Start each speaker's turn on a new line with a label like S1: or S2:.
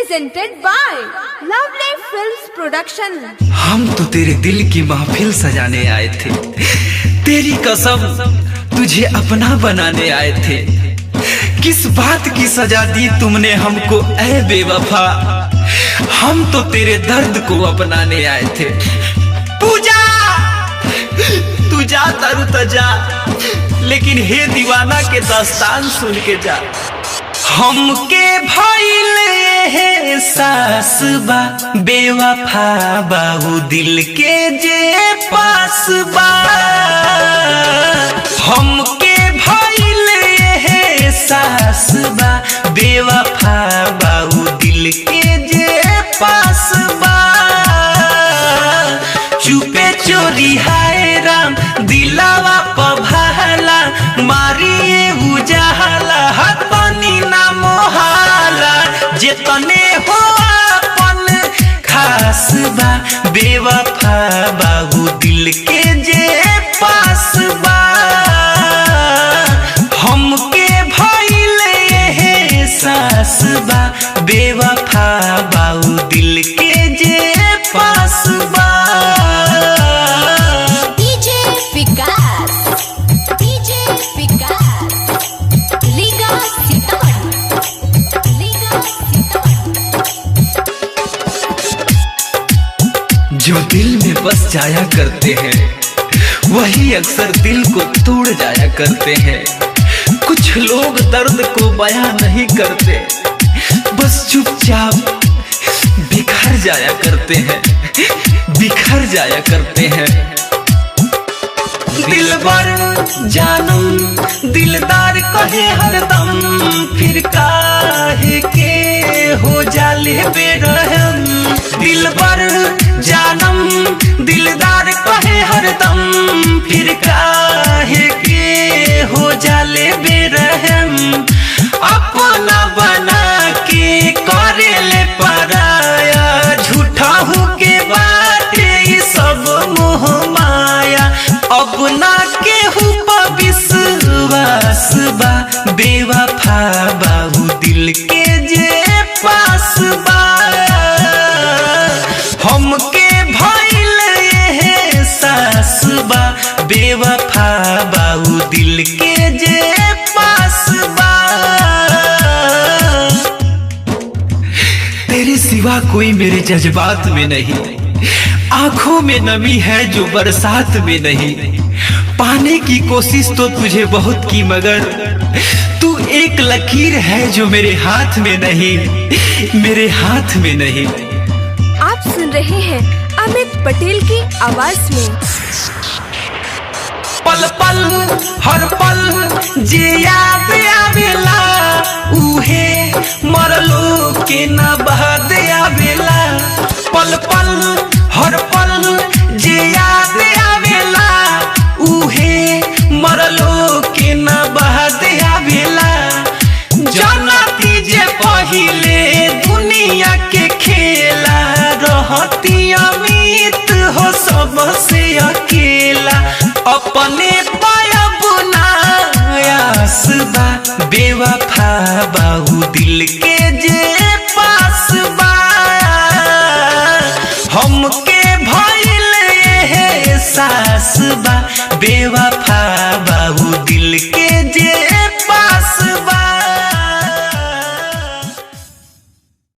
S1: presented by Lovely Films Production।
S2: हम तो तेरे दिल की महफिल सजाने आए थे, तेरी कसम तुझे अपना बनाने आए थे। किस बात की सजा दी तुमने हमको ऐ बेवफा, हम तो तेरे दर्द को अपनाने आए थे। पूजा तू जा तरु तजा, लेकिन हे दीवाना के दास्तान सुन के जा। हमके भइल एहसास बा बेवफा बाबू दिल के जे पास बा। हमके भइल एहसास बा बेवफा बाबू दिल के जे पास बा। चुपे चोरी हाय राम दिलावा पभाला, मारिए उजाला हाथ पानी ना मोहाला। जितने हो अपन खास बा बेवफा बाबू दिल के जे पास बा। हमके भइल एहसास बा बेवफा बाबू दिल के जे पास बा। जो दिल में बस जाया करते हैं वही अक्सर दिल को तोड़ जाया करते हैं। कुछ लोग दर्द को बयां नहीं करते, बस चुपचाप बिखर जाया करते हैं, बिखर जाया करते हैं। दिलबर जानम दिलदार कहे हरदम, फिर काहे के हो जाले बेरहम। दिलबर जानम दिलदार कहे हरदम, फिर काहे के हो जाले बेरहम। अपना बना के करेले पराया, झूठा हूँ के बाटे सब मोह माया। अब ना केहू पर विश्वास बा बेवफा बाबू दिल के जे पास बा। हमके भइल एहसास बा बेवफा बाबू दिल के जे पास बा। तेरे सिवा कोई मेरे जज्बात में नहीं, आंखों में नमी है जो बरसात में नहीं। पाने की कोशिश तो तुझे बहुत की, मगर तू एक लकीर है जो मेरे हाथ में नहीं, मेरे हाथ में नहीं।
S1: आप सुन रहे हैं अमित पटेल की आवाज में।
S2: पल पल हर पल जे याद आवेला, उहे मरलो के न बहद आवेला। पल पल हर पल जे याद आवेला, उहे मरलो के न बहद आवेला। जानती जे पहिले दुनिया के खेला, रहती अमित हो सबसे अकेला। अपने पायब नायास बा बेवफा बाबू दिल के